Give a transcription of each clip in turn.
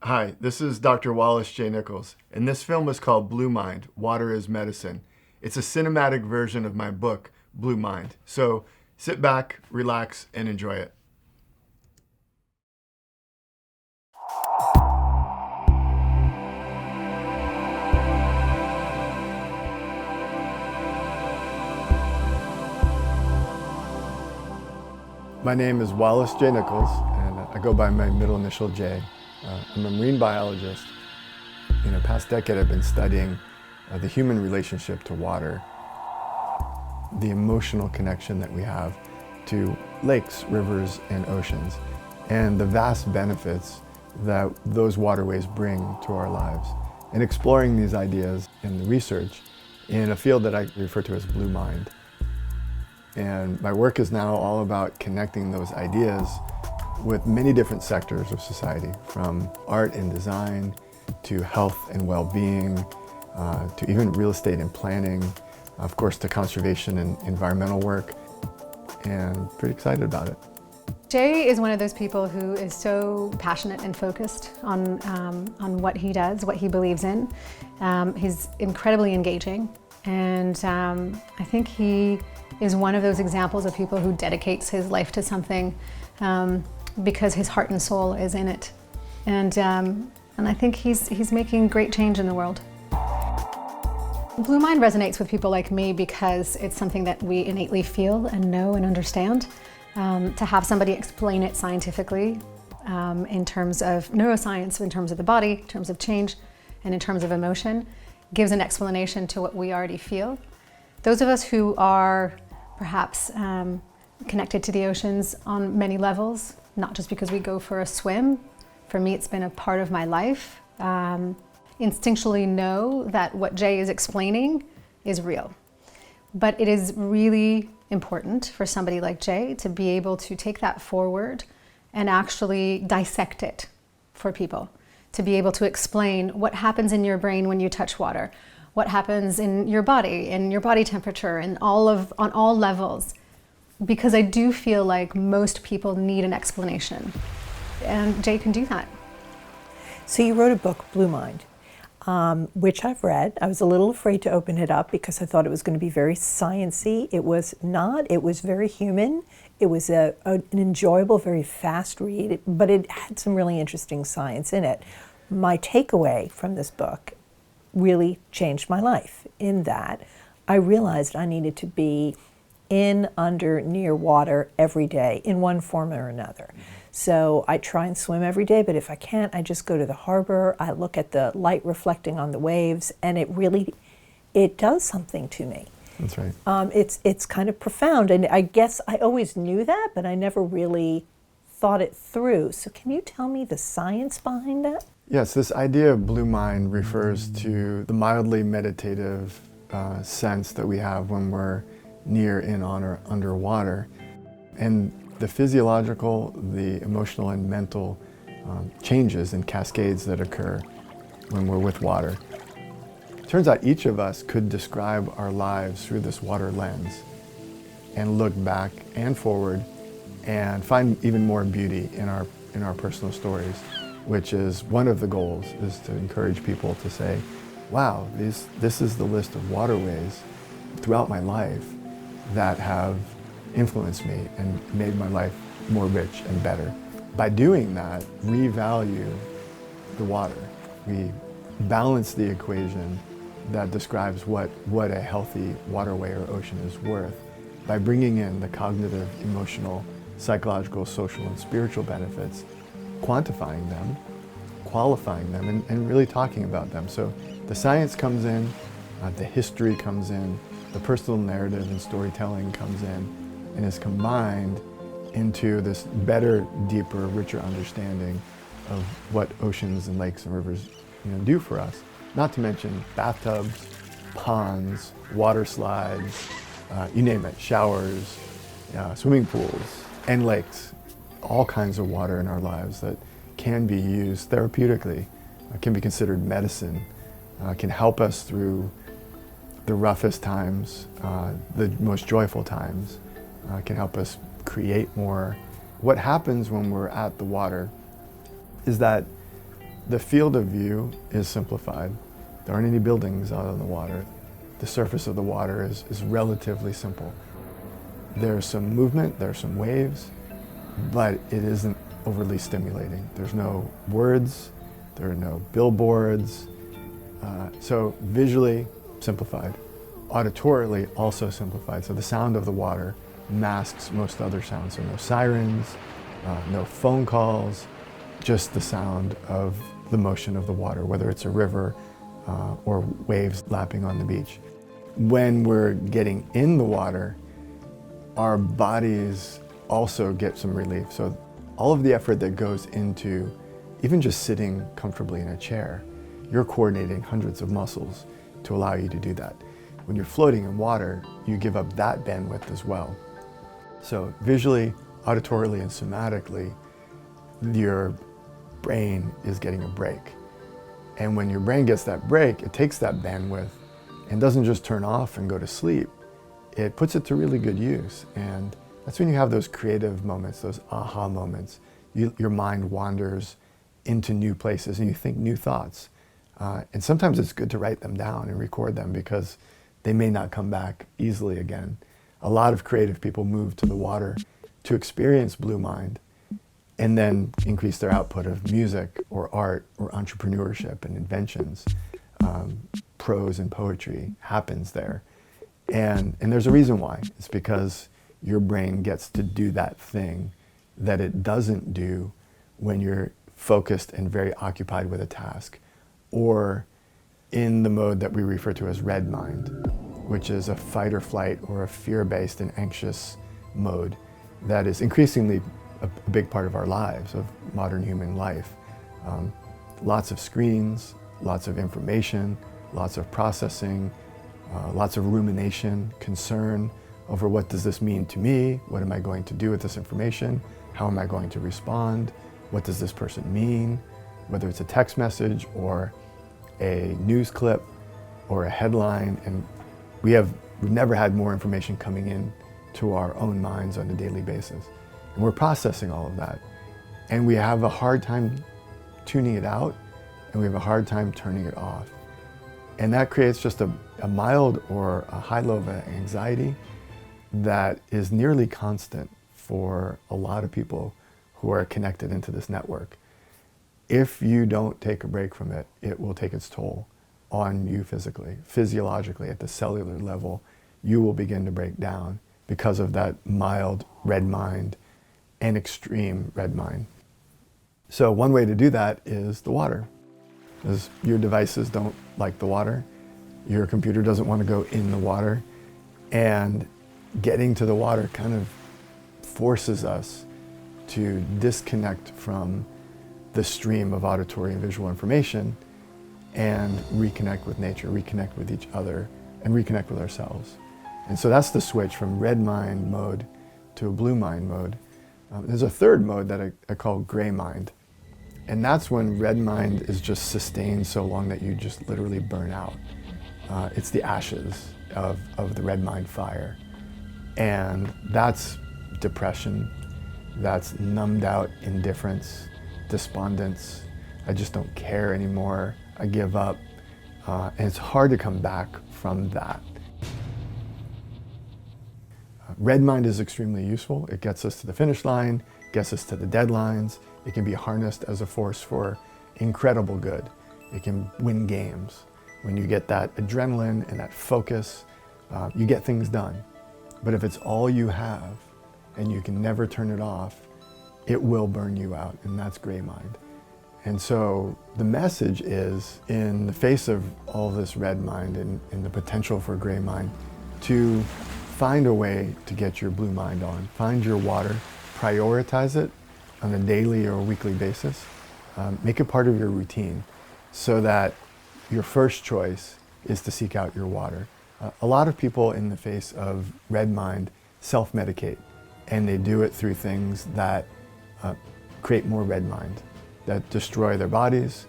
Hi, this is Dr. Wallace J. Nichols, and this film is called Blue Mind, Water is Medicine. It's a cinematic version of my book, Blue Mind. So sit back, relax, and enjoy it. My name is Wallace J. Nichols, and I go by my middle initial J. I'm a marine biologist. In the past decade, I've been studying the human relationship to water, the emotional connection that we have to lakes, rivers, and oceans, and the vast benefits that those waterways bring to our lives. And exploring these ideas in the research in a field that I refer to as Blue Mind. And my work is now all about connecting those ideas with many different sectors of society, from art and design to health and well-being, to even real estate and planning, of course to conservation and environmental work, and pretty excited about it. Jay is one of those people who is so passionate and focused on what he does, what he believes in. He's incredibly engaging, and I think he is one of those examples of people who dedicates his life to something because his heart and soul is in it. And I think he's making great change in the world. Blue Mind resonates with people like me because it's something that we innately feel and know and understand. To have somebody explain it scientifically in terms of neuroscience, in terms of the body, in terms of change, and in terms of emotion, gives an explanation to what we already feel. Those of us who are perhaps connected to the oceans on many levels, not just because we go for a swim. For me, it's been a part of my life. Instinctually know that what Jay is explaining is real. But it is really important for somebody like Jay to be able to take that forward and actually dissect it for people, to be able to explain what happens in your brain when you touch water, what happens in your body temperature, and on all levels. Because I do feel like most people need an explanation, and Jay can do that. So you wrote a book, Blue Mind, which I've read. I was a little afraid to open it up because I thought it was going to be very sciencey. It was not. It was very human. It was an enjoyable, very fast read, but it had some really interesting science in it. My takeaway from this book really changed my life in that I realized I needed to be in, under, near water every day in one form or another. So I try and swim every day, but if I can't, I just go to the harbor. I look at the light reflecting on the waves, and it does something to me. That's right. It's kind of profound, and I guess I always knew that, but I never really thought it through. So can you tell me the science behind that? Yes, this idea of blue mind refers to the mildly meditative sense that we have when we're near, in, on, or underwater. And the physiological, the emotional, and mental changes and cascades that occur when we're with water. Turns out each of us could describe our lives through this water lens and look back and forward and find even more beauty in our personal stories, which is one of the goals, is to encourage people to say, wow, this is the list of waterways throughout my life that have influenced me and made my life more rich and better. By doing that, we value the water. We balance the equation that describes what a healthy waterway or ocean is worth by bringing in the cognitive, emotional, psychological, social, and spiritual benefits, quantifying them, qualifying them, and really talking about them. So the science comes in, the history comes in, the personal narrative and storytelling comes in, and is combined into this better, deeper, richer understanding of what oceans and lakes and rivers do for us. Not to mention bathtubs, ponds, water slides, you name it, showers, swimming pools, and lakes. All kinds of water in our lives that can be used therapeutically, can be considered medicine, can help us through the roughest times, the most joyful times, can help us create more. What happens when we're at the water is that The field of view is simplified. There aren't any buildings out on the water. The surface of the water is relatively simple. There's some movement, there's some waves, but it isn't overly stimulating. There's no words, there are no billboards. So visually simplified. Auditorily also simplified. So the sound of the water masks most other sounds. So no sirens, no phone calls, just the sound of the motion of the water, whether it's a river or waves lapping on the beach. When we're getting in the water, our bodies also get some relief. So all of the effort that goes into even just sitting comfortably in a chair, you're coordinating hundreds of muscles to allow you to do that. When you're floating in water, you give up that bandwidth as well. So visually, auditorily, and somatically, your brain is getting a break. And when your brain gets that break, it takes that bandwidth and doesn't just turn off and go to sleep. It puts it to really good use. And that's when you have those creative moments, those aha moments. Your mind wanders into new places and you think new thoughts. And sometimes it's good to write them down and record them because they may not come back easily again. A lot of creative people move to the water to experience Blue Mind and then increase their output of music or art or entrepreneurship and inventions. Prose and poetry happens there. And there's a reason why. It's because your brain gets to do that thing that it doesn't do when you're focused and very occupied with a task, or in the mode that we refer to as red mind, which is a fight or flight or a fear-based and anxious mode that is increasingly a big part of our lives, of modern human life. Lots of screens, lots of information, lots of processing, lots of rumination, concern over what does this mean to me? What am I going to do with this information? How am I going to respond? What does this person mean? Whether it's a text message or a news clip or a headline. And we've never had more information coming in to our own minds on a daily basis. And we're processing all of that. And we have a hard time tuning it out, and we have a hard time turning it off. And that creates just a mild or a high level of anxiety that is nearly constant for a lot of people who are connected into this network. If you don't take a break from it, it will take its toll on you physically, physiologically, at the cellular level. You will begin to break down because of that mild red mind and extreme red mind. So one way to do that is the water. Because your devices don't like the water, your computer doesn't want to go in the water, and getting to the water kind of forces us to disconnect from the stream of auditory and visual information and reconnect with nature, reconnect with each other, and reconnect with ourselves. And so that's the switch from red mind mode to a blue mind mode. There's a third mode that I call gray mind. And that's when red mind is just sustained so long that you just literally burn out. It's the ashes of the red mind fire. And that's depression, that's numbed out indifference, despondence. I just don't care anymore, I give up. And it's hard to come back from that. Red mind is extremely useful. It gets us to the finish line, gets us to the deadlines. It can be harnessed as a force for incredible good. It can win games. When you get that adrenaline and that focus, you get things done. But if it's all you have and you can never turn it off, it will burn you out, and that's gray mind. And so the message is, in the face of all this red mind and the potential for gray mind, to find a way to get your blue mind on. Find your water, prioritize it on a daily or weekly basis. Make it part of your routine so that your first choice is to seek out your water. A lot of people in the face of red mind self-medicate, and they do it through things that create more red mind, that destroy their bodies,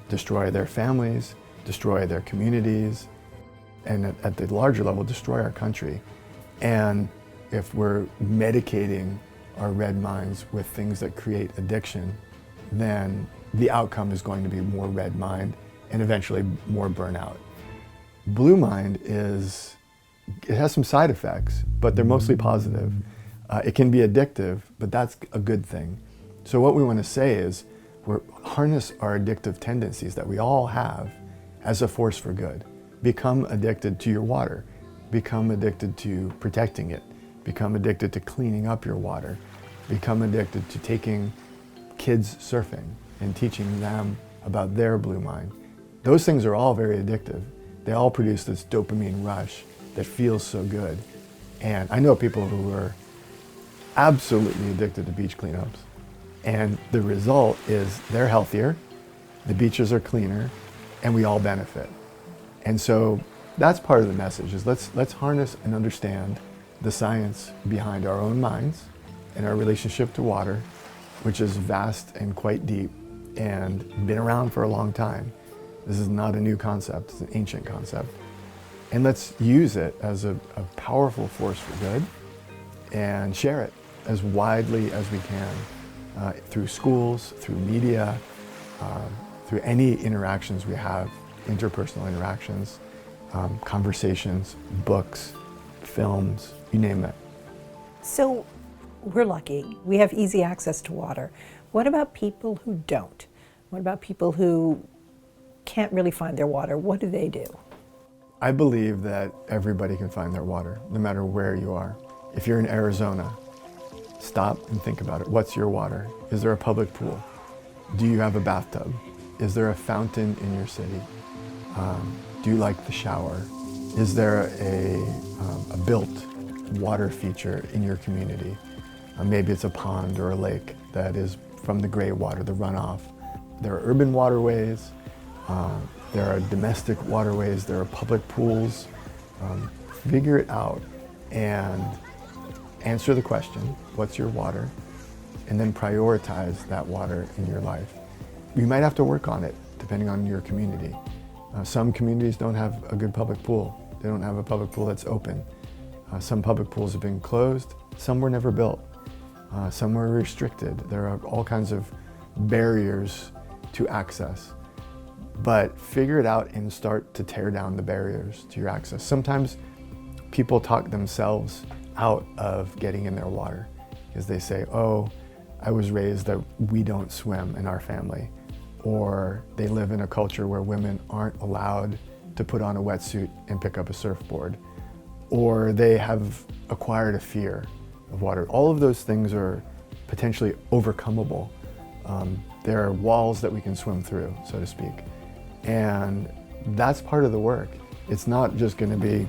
destroy their families, destroy their communities, and at the larger level, destroy our country. And if we're medicating our red minds with things that create addiction, then the outcome is going to be more red mind and eventually more burnout. Blue mind it has some side effects, but they're mostly positive. It can be addictive, but that's a good thing. So what we want to say is harness our addictive tendencies that we all have as a force for good. Become addicted to your water. Become addicted to protecting it. Become addicted to cleaning up your water. Become addicted to taking kids surfing and teaching them about their blue mind. Those things are all very addictive. They all produce this dopamine rush that feels so good. And I know people who are absolutely addicted to beach cleanups. And the result is they're healthier, the beaches are cleaner, and we all benefit. And so that's part of the message is let's harness and understand the science behind our own minds and our relationship to water, which is vast and quite deep and been around for a long time. This is not a new concept, it's an ancient concept. And let's use it as a powerful force for good and share it as widely as we can through schools, through media, through any interactions we have, interpersonal interactions, conversations, books, films, you name it. So we're lucky. We have easy access to water. What about people who don't? What about people who can't really find their water? What do they do? I believe that everybody can find their water, no matter where you are. If you're in Arizona, stop and think about it. What's your water? Is there a public pool? Do you have a bathtub? Is there a fountain in your city? Do you like the shower? Is there a built water feature in your community? Maybe it's a pond or a lake that is from the gray water, the runoff. There are urban waterways, there are domestic waterways, there are public pools. Figure it out and answer the question, what's your water? And then prioritize that water in your life. You might have to work on it depending on your community. Some communities don't have a good public pool. They don't have a public pool that's open. Some public pools have been closed. Some were never built. Some were restricted. There are all kinds of barriers to access. But figure it out and start to tear down the barriers to your access. Sometimes people talk themselves out of getting in their water because they say, oh, I was raised that we don't swim in our family. Or they live in a culture where women aren't allowed to put on a wetsuit and pick up a surfboard. Or they have acquired a fear of water. All of those things are potentially overcomable. There are walls that we can swim through, so to speak. And that's part of the work. It's not just going to be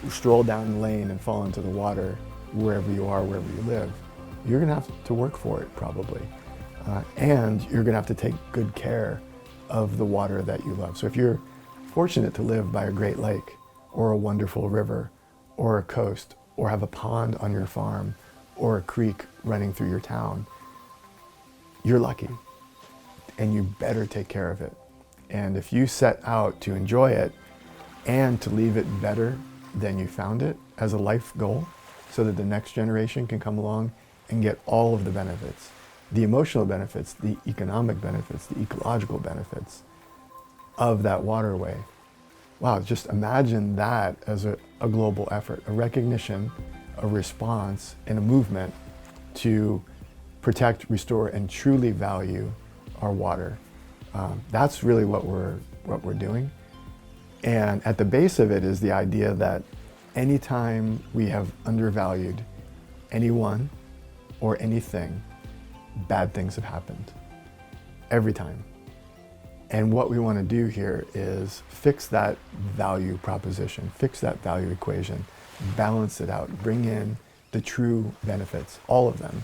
stroll down the lane and fall into the water wherever you are, wherever you live. You're going to have to work for it probably. And you're going to have to take good care of the water that you love. So if you're fortunate to live by a great lake or a wonderful river or a coast or have a pond on your farm or a creek running through your town, you're lucky and you better take care of it. And if you set out to enjoy it and to leave it better than you found it as a life goal so that the next generation can come along and get all of the benefits, the emotional benefits, the economic benefits, the ecological benefits of that waterway. Wow, just imagine that as a global effort, a recognition, a response, and a movement to protect, restore, and truly value our water. That's really what we're doing. And at the base of it is the idea that anytime we have undervalued anyone or anything, bad things have happened. Every time. And what we want to do here is fix that value proposition, fix that value equation, balance it out, bring in the true benefits, all of them,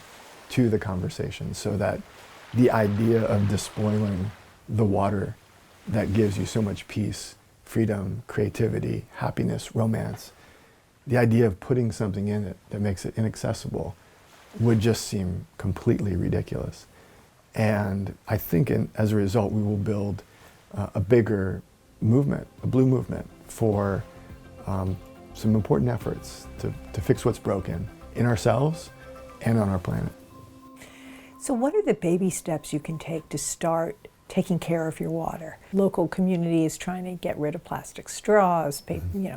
to the conversation so that the idea of despoiling the water that gives you so much peace, freedom, creativity, happiness, romance, the idea of putting something in it that makes it inaccessible would just seem completely ridiculous. And I think as a result, we will build a bigger movement, a blue movement for some important efforts to fix what's broken in ourselves and on our planet. So what are the baby steps you can take to start taking care of your water? Local community is trying to get rid of plastic straws,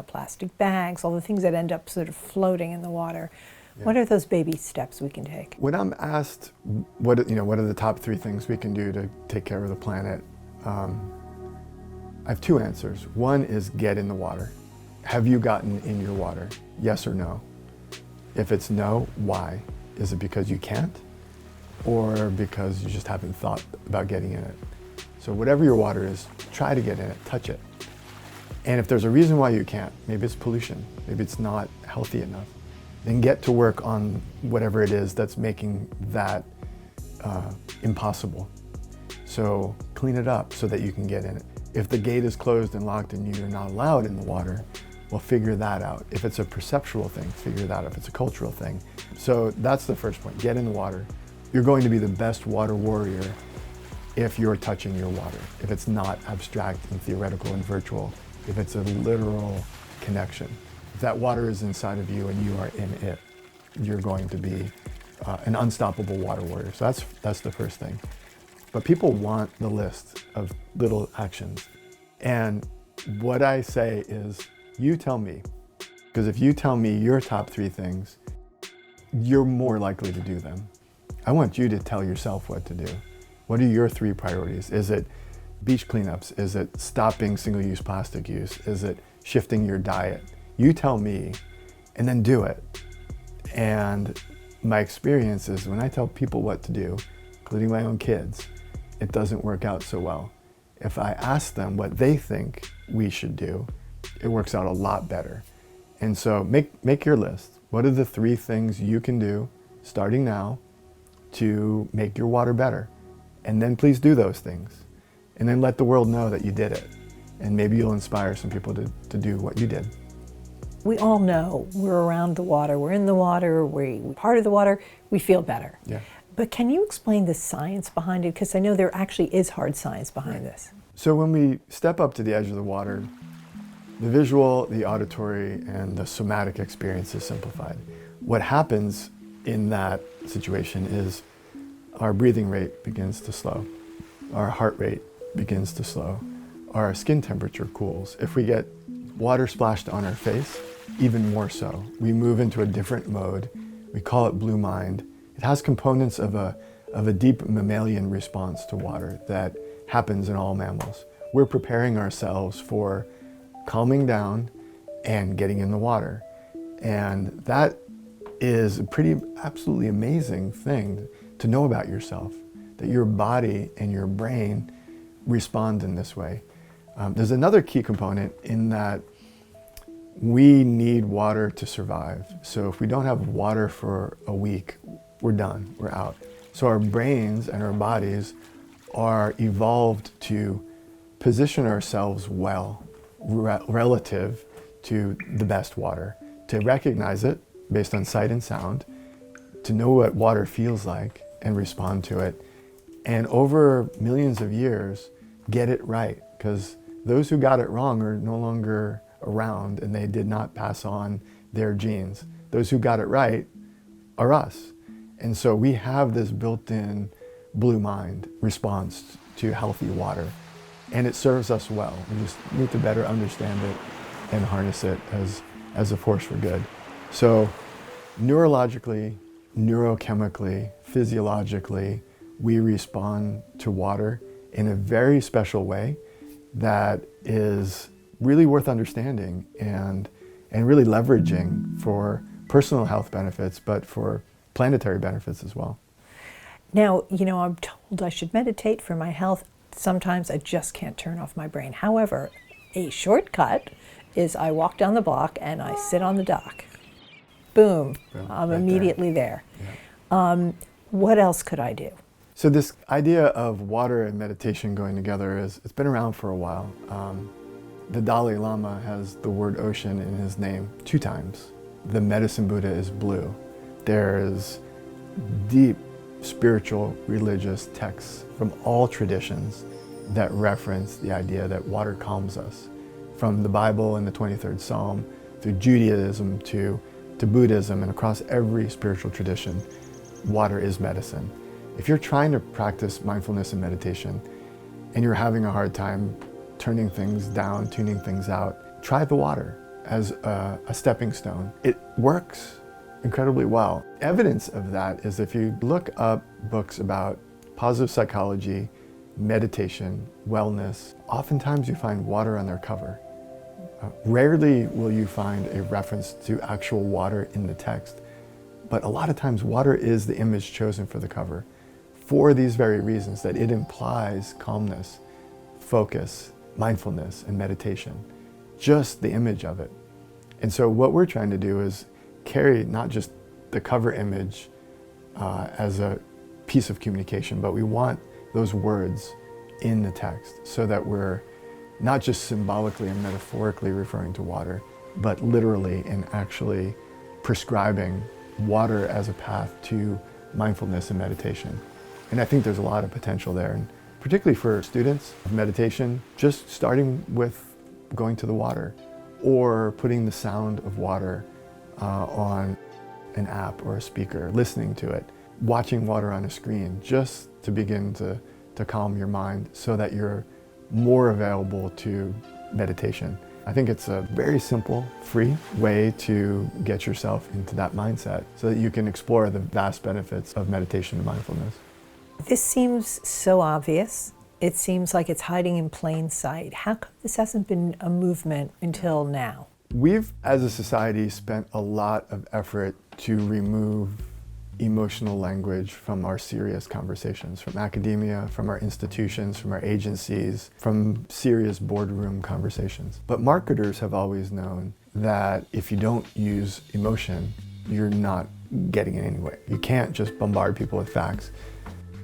plastic bags, all the things that end up sort of floating in the water. Yeah. What are those baby steps we can take? When I'm asked what are the top 3 things we can do to take care of the planet, I have 2 answers. One is get in the water. Have you gotten in your water? Yes or no? If it's no, why? Is it because you can't? Or because you just haven't thought about getting in it? So whatever your water is, try to get in it, touch it. And if there's a reason why you can't, maybe it's pollution, maybe it's not healthy enough, then get to work on whatever it is that's making that impossible. So clean it up so that you can get in it. If the gate is closed and locked and you're not allowed in the water, well, figure that out. If it's a perceptual thing, figure that out. If it's a cultural thing. So that's the first point, get in the water. You're going to be the best water warrior if you're touching your water, if it's not abstract and theoretical and virtual, if it's a literal connection. If that water is inside of you and you are in it, you're going to be an unstoppable water warrior. So that's the first thing. But people want the list of little actions. And what I say is, you tell me. Because if you tell me your top 3 things, you're more likely to do them. I want you to tell yourself what to do. What are your 3 priorities? Is it beach cleanups? Is it stopping single-use plastic use? Is it shifting your diet? You tell me, and then do it. And my experience is when I tell people what to do, including my own kids, it doesn't work out so well. If I ask them what they think we should do, it works out a lot better. And so make your list. What are the 3 things you can do starting now to make your water better? And then please do those things. And then let the world know that you did it. And maybe you'll inspire some people to do what you did. We all know we're around the water, we're in the water, we're part of the water, we feel better. Yeah. But can you explain the science behind it? Because I know there actually is hard science behind this. So when we step up to the edge of the water, the visual, the auditory, and the somatic experience is simplified. What happens in that situation is our breathing rate begins to slow, our heart rate begins to slow, our skin temperature cools. If we get water splashed on our face, even more so. We move into a different mode. We call it blue mind. It has components of a deep mammalian response to water that happens in all mammals. We're preparing ourselves for calming down and getting in the water. And that is a pretty absolutely amazing thing to know about yourself, that your body and your brain respond in this way. There's another key component in that we need water to survive. So if we don't have water for a week, we're done, we're out. So our brains and our bodies are evolved to position ourselves well relative to the best water, to recognize it based on sight and sound, to know what water feels like and respond to it, and over millions of years, get it right, because those who got it wrong are no longer around and they did not pass on their genes. Those who got it right are us. And so we have this built-in blue mind response to healthy water, and it serves us well. We just need to better understand it and harness it as a force for good. So neurologically, neurochemically, physiologically, we respond to water in a very special way that is really worth understanding and really leveraging for personal health benefits, but for planetary benefits as well. Now, I'm told I should meditate for my health. Sometimes I just can't turn off my brain. However, a shortcut is I walk down the block and I sit on the dock. Boom, I'm right immediately there. Yeah. What else could I do? So this idea of water and meditation going together it's been around for a while. The Dalai Lama has the word ocean in his name 2 times. The medicine Buddha is blue. There's deep spiritual, religious texts from all traditions that reference the idea that water calms us. From the Bible and the 23rd Psalm, through Judaism to Buddhism, and across every spiritual tradition, water is medicine. If you're trying to practice mindfulness and meditation and you're having a hard time turning things down, tuning things out, try the water as a stepping stone. It works incredibly well. Evidence of that is if you look up books about positive psychology, meditation, wellness, oftentimes you find water on their cover. Rarely will you find a reference to actual water in the text, but a lot of times water is the image chosen for the cover for these very reasons, that it implies calmness, focus, mindfulness, and meditation. Just the image of it. And so what we're trying to do is carry not just the cover image as a piece of communication, but we want those words in the text so that we're not just symbolically and metaphorically referring to water, but literally and actually prescribing water as a path to mindfulness and meditation. And I think there's a lot of potential there, and particularly for students of meditation, just starting with going to the water or putting the sound of water on an app or a speaker, listening to it, watching water on a screen, just to begin to calm your mind so that you're more available to meditation. I think it's a very simple, free way to get yourself into that mindset so that you can explore the vast benefits of meditation and mindfulness. This seems so obvious. It seems like it's hiding in plain sight. How come this hasn't been a movement until now? We've, as a society, spent a lot of effort to remove emotional language from our serious conversations, from academia, from our institutions, from our agencies, from serious boardroom conversations. But marketers have always known that if you don't use emotion, you're not getting it anyway. You can't just bombard people with facts.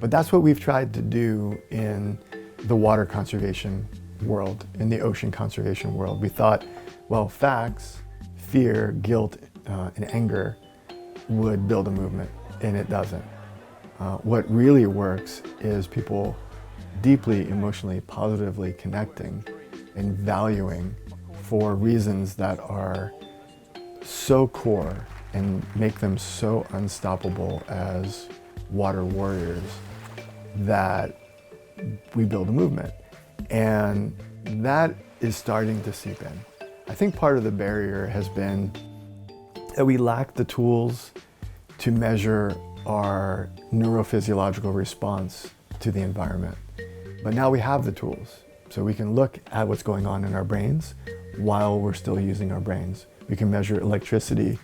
But that's what we've tried to do in the water conservation world, in the ocean conservation world. We thought, well, facts, fear, guilt, and anger would build a movement, and it doesn't. What really works is people deeply, emotionally, positively connecting and valuing for reasons that are so core and make them so unstoppable as water warriors that we build a movement. And that is starting to seep in. I think part of the barrier has been that we lack the tools to measure our neurophysiological response to the environment. But now we have the tools, so we can look at what's going on in our brains while we're still using our brains. We can measure electricity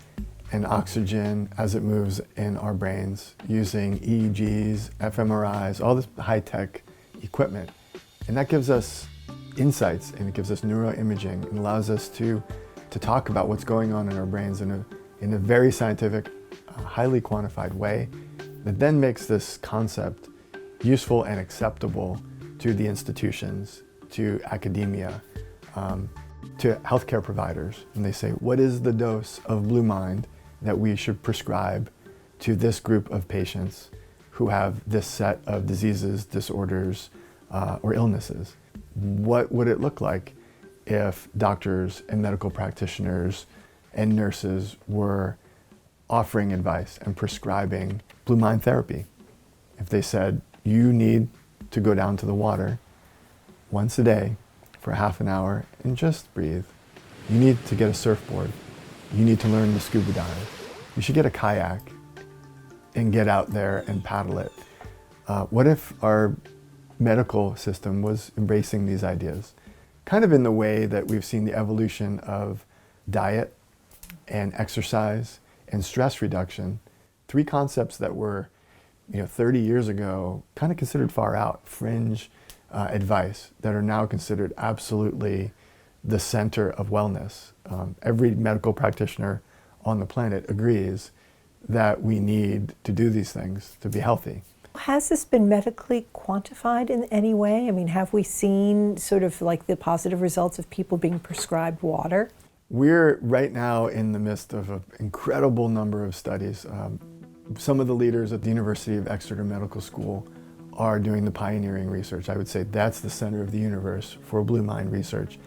and oxygen as it moves in our brains using EEGs, fMRIs, all this high-tech equipment. And that gives us insights, and it gives us neuroimaging and allows us to talk about what's going on in our brains in a very scientific, highly quantified way that then makes this concept useful and acceptable to the institutions, to academia, to healthcare providers. And they say, what is the dose of Blue Mind that we should prescribe to this group of patients who have this set of diseases, disorders, or illnesses? What would it look like if doctors and medical practitioners and nurses were offering advice and prescribing Blue Mind therapy? If they said, you need to go down to the water once a day for half an hour and just breathe. You need to get a surfboard. You need to learn to scuba dive. You should get a kayak and get out there and paddle it. What if our medical system was embracing these ideas? Kind of in the way that we've seen the evolution of diet and exercise and stress reduction, three concepts that were 30 years ago kind of considered far out, fringe advice, that are now considered absolutely the center of wellness. Every medical practitioner on the planet agrees that we need to do these things to be healthy. Has this been medically quantified in any way? I mean, have we seen sort of like the positive results of people being prescribed water? We're right now in the midst of an incredible number of studies. Some of the leaders at the University of Exeter Medical School are doing the pioneering research. I would say that's the center of the universe for Blue Mind research.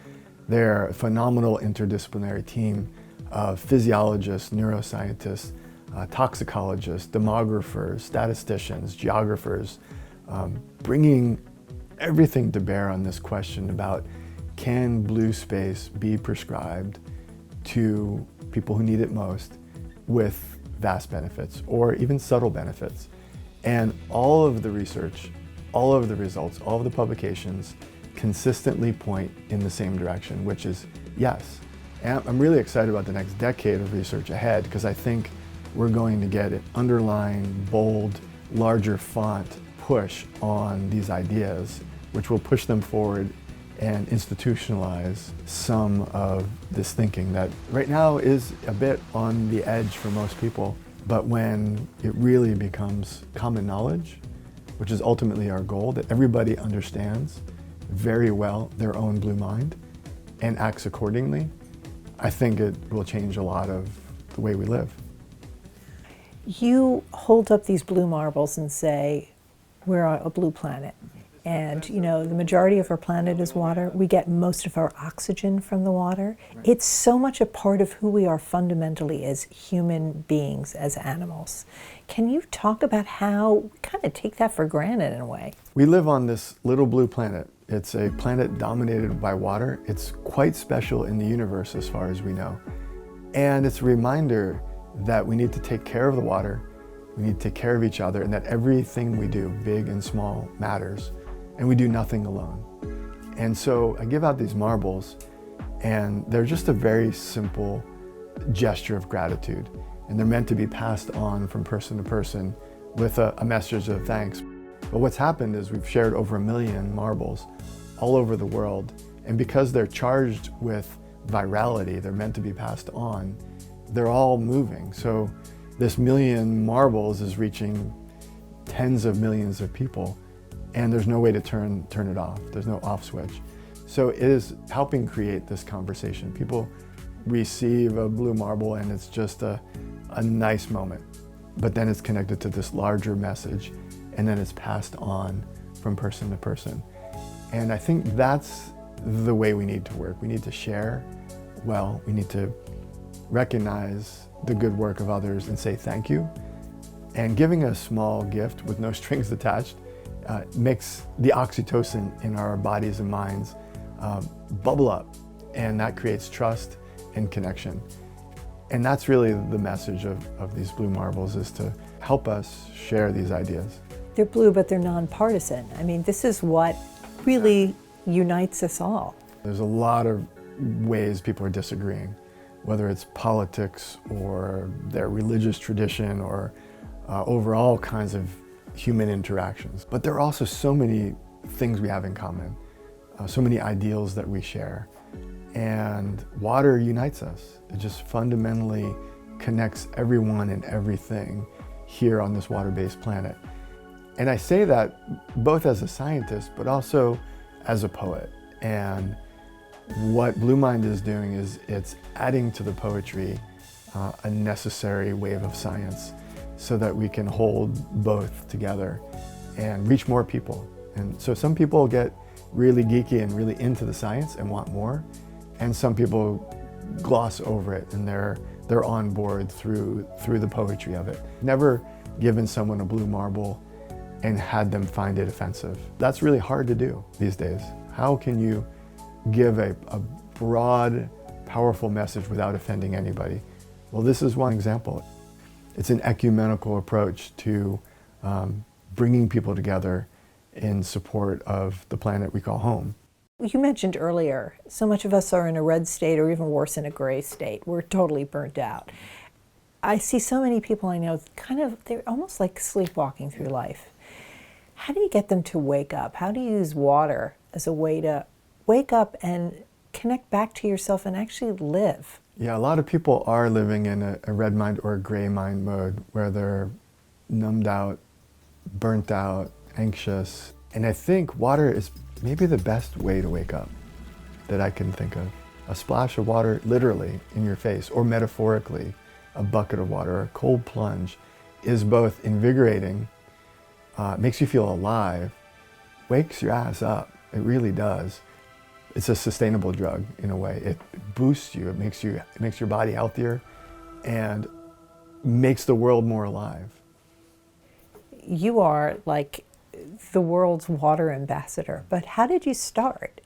They're a phenomenal interdisciplinary team of physiologists, neuroscientists, toxicologists, demographers, statisticians, geographers, bringing everything to bear on this question about, can blue space be prescribed to people who need it most with vast benefits or even subtle benefits? And all of the research, all of the results, all of the publications consistently point in the same direction, which is yes. And I'm really excited about the next decade of research ahead, because I think we're going to get an underlying, bold, larger font push on these ideas, which will push them forward and institutionalize some of this thinking that right now is a bit on the edge for most people. But when it really becomes common knowledge, which is ultimately our goal, that everybody understands very well their own blue mind and acts accordingly, I think it will change a lot of the way we live. You hold up these blue marbles and say, we're a blue planet. And you know, the majority of our planet is water. We get most of our oxygen from the water. Right. It's so much a part of who we are fundamentally as human beings, as animals. Can you talk about how we kind of take that for granted in a way? We live on this little blue planet. It's a planet dominated by water. It's quite special in the universe as far as we know. And it's a reminder that we need to take care of the water, we need to take care of each other, and that everything we do, big and small, matters. And we do nothing alone. And so I give out these marbles, and they're just a very simple gesture of gratitude. And they're meant to be passed on from person to person with a message of thanks. But what's happened is we've shared over 1 million marbles all over the world. And because they're charged with virality, they're meant to be passed on, they're all moving. So this 1 million marbles is reaching tens of millions of people. And there's no way to turn it off. There's no off switch. So it is helping create this conversation. People receive a blue marble and it's just a nice moment, but then it's connected to this larger message, and then it's passed on from person to person. And I think that's the way we need to work. We need to share well, we need to recognize the good work of others and say thank you. And giving a small gift with no strings attached makes the oxytocin in our bodies and minds bubble up, and that creates trust and connection. And that's really the message of these blue marbles, is to help us share these ideas. They're blue, but they're nonpartisan. I mean, this is what really unites us all. There's a lot of ways people are disagreeing, whether it's politics or their religious tradition or over all kinds of human interactions. But there are also so many things we have in common, so many ideals that we share. And water unites us. It just fundamentally connects everyone and everything here on this water-based planet. And I say that both as a scientist, but also as a poet. And what Blue Mind is doing is it's adding to the poetry a necessary wave of science, so that we can hold both together and reach more people. And so some people get really geeky and really into the science and want more, and some people gloss over it and they're on board through the poetry of it. Never given someone a blue marble and had them find it offensive. That's really hard to do these days. How can you give a broad, powerful message without offending anybody? Well, this is one example. It's an ecumenical approach to bringing people together in support of the planet we call home. You mentioned earlier, so much of us are in a red state, or even worse, in a gray state. We're totally burnt out. I see so many people I know, they're almost like sleepwalking through life. How do you get them to wake up? How do you use water as a way to wake up and connect back to yourself and actually live? Yeah, a lot of people are living in a red mind or a gray mind mode, where they're numbed out, burnt out, anxious. And I think water is maybe the best way to wake up that I can think of. A splash of water literally in your face, or metaphorically, a bucket of water, a cold plunge, is both invigorating, makes you feel alive, wakes your ass up. It really does. It's a sustainable drug in a way. It boosts you. It makes your body healthier, and makes the world more alive. You are like the world's water ambassador, but how did you start?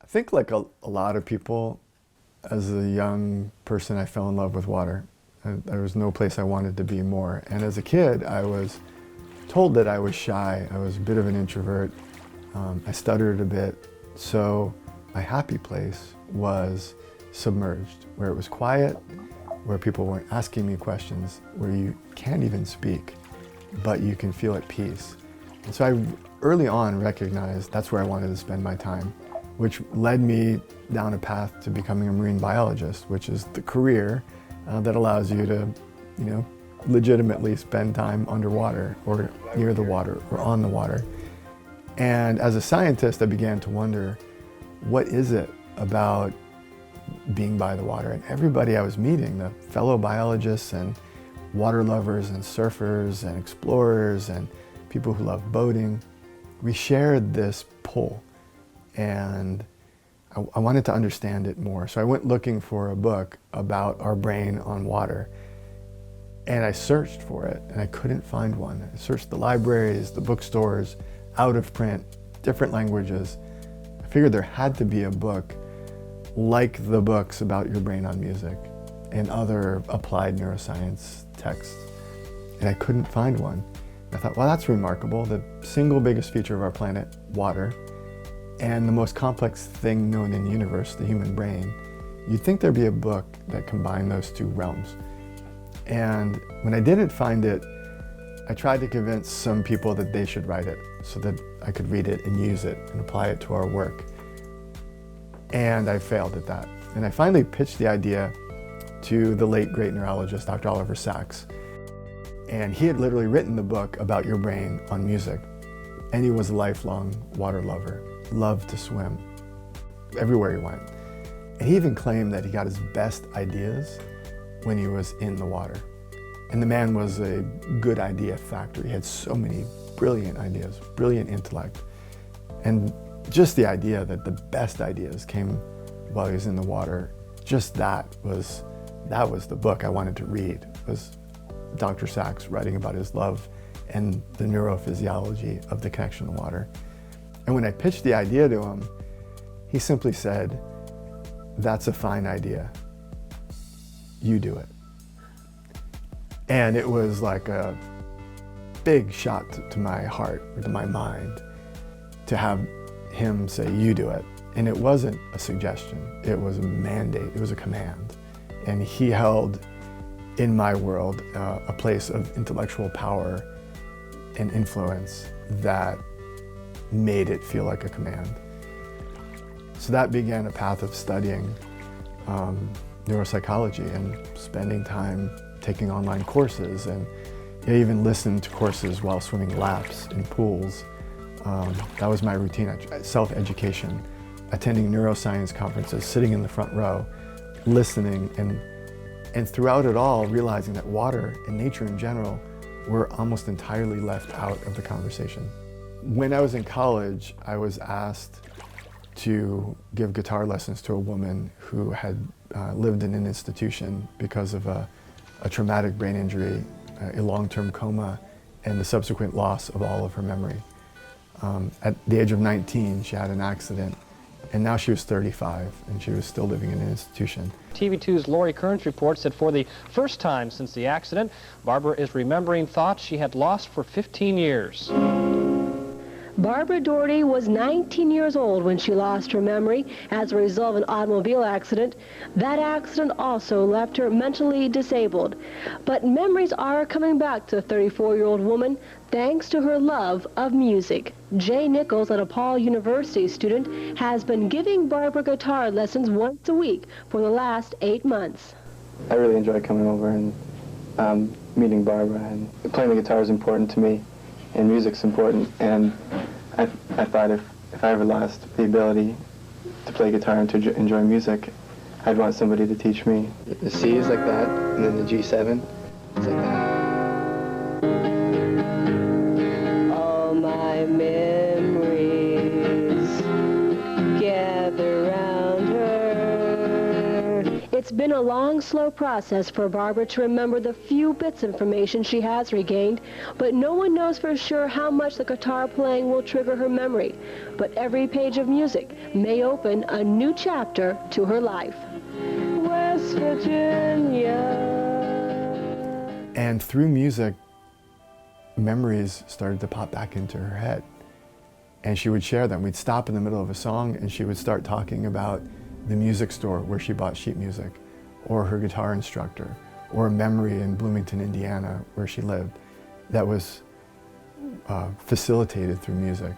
I think like a lot of people, as a young person, I fell in love with water. There was no place I wanted to be more. And as a kid, I was told that I was shy. I was a bit of an introvert. I stuttered a bit. So my happy place was submerged, where it was quiet, where people weren't asking me questions, where you can't even speak, but you can feel at peace. And so I early on recognized that's where I wanted to spend my time, which led me down a path to becoming a marine biologist, which is the career that allows you to, legitimately spend time underwater or near the water or on the water. And as a scientist, I began to wonder, what is it about being by the water? And everybody I was meeting, the fellow biologists and water lovers and surfers and explorers and people who love boating, we shared this pull. And I wanted to understand it more. So I went looking for a book about our brain on water. And I searched for it, and I couldn't find one. I searched the libraries, the bookstores, out of print, different languages. I figured there had to be a book like the books about your brain on music and other applied neuroscience texts. And I couldn't find one. I thought, well, that's remarkable. The single biggest feature of our planet, water, and the most complex thing known in the universe, the human brain. You'd think there'd be a book that combined those two realms. And when I didn't find it, I tried to convince some people that they should write it so that I could read it and use it and apply it to our work. And I failed at that. And I finally pitched the idea to the late great neurologist, Dr. Oliver Sacks. And he had literally written the book about your brain on music. And he was a lifelong water lover, loved to swim everywhere he went. And he even claimed that he got his best ideas when he was in the water. And the man was a good idea factory. He had so many brilliant ideas, brilliant intellect. And just the idea that the best ideas came while he was in the water, just that was the book I wanted to read, was Dr. Sacks writing about his love and the neurophysiology of the connection to water. And when I pitched the idea to him, he simply said, "That's a fine idea. You do it." And it was like a big shot to my heart, or to my mind, to have him say, "You do it." And it wasn't a suggestion, it was a mandate, it was a command. And he held, in my world, a place of intellectual power and influence that made it feel like a command. So that began a path of studying neuropsychology and spending time taking online courses, and I even listened to courses while swimming laps in pools. That was my routine, self-education, attending neuroscience conferences, sitting in the front row, listening, and throughout it all, realizing that water and nature in general were almost entirely left out of the conversation. When I was in college, I was asked to give guitar lessons to a woman who had lived in an institution because of a traumatic brain injury, a long-term coma, and the subsequent loss of all of her memory. At the age of 19, she had an accident, and now she was 35, and she was still living in an institution. TV2's Lori Kearns reports that for the first time since the accident, Barbara is remembering thoughts she had lost for 15 years. Barbara Doherty was 19 years old when she lost her memory as a result of an automobile accident. That accident also left her mentally disabled. But memories are coming back to the 34-year-old woman thanks to her love of music. Jay Nichols, a DePaul University student, has been giving Barbara guitar lessons once a week for the last 8 months. I really enjoy coming over and meeting Barbara, and playing the guitar is important to me, and music's important, and I thought if I ever lost the ability to play guitar and to enjoy music, I'd want somebody to teach me. The C is like that, and then the G7 is like that. All my memories gather round her. It's been a long, slow process for Barbara to remember the few bits of information she has regained, but no one knows for sure how much the guitar playing will trigger her memory. But every page of music may open a new chapter to her life. West Virginia. And through music, memories started to pop back into her head. And she would share them. We'd stop in the middle of a song and she would start talking about the music store where she bought sheet music, or her guitar instructor, or a memory in Bloomington, Indiana, where she lived, that was facilitated through music,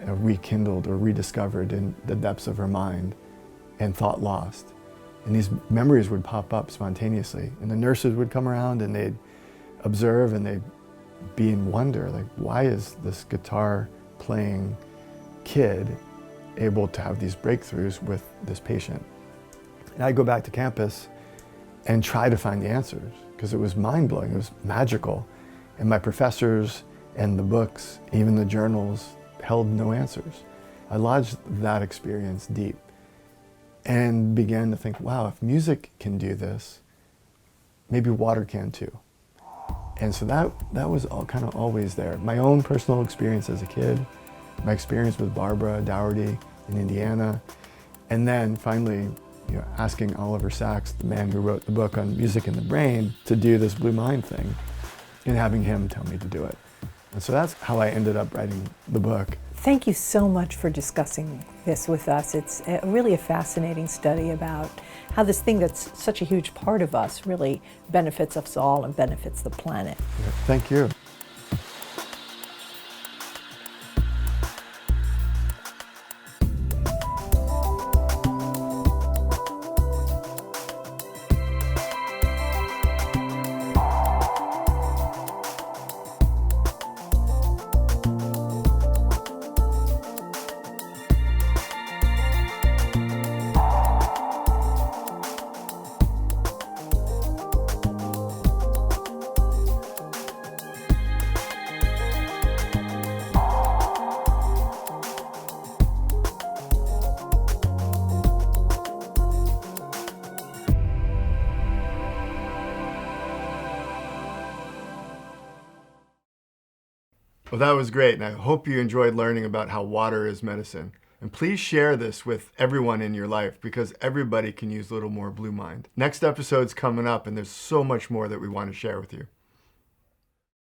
rekindled or rediscovered in the depths of her mind, and thought lost. And these memories would pop up spontaneously. And the nurses would come around and they'd observe and they'd be in wonder, like, why is this guitar playing kid able to have these breakthroughs with this patient? And I'd go back to campus and try to find the answers, because it was mind-blowing, it was magical. And my professors and the books, even the journals, held no answers. I lodged that experience deep and began to think, wow, if music can do this, maybe water can too. And so that was all kind of always there. My own personal experience as a kid, my experience with Barbara Dougherty in Indiana, and then finally, asking Oliver Sacks, the man who wrote the book on music in the brain, to do this Blue Mind thing, and having him tell me to do it. And so that's how I ended up writing the book. Thank you so much for discussing this with us. It's really a fascinating study about how this thing that's such a huge part of us really benefits us all and benefits the planet. Thank you. Well, that was great, and I hope you enjoyed learning about how water is medicine. And please share this with everyone in your life, because everybody can use a little more Blue Mind. Next episode's coming up, and there's so much more that we want to share with you.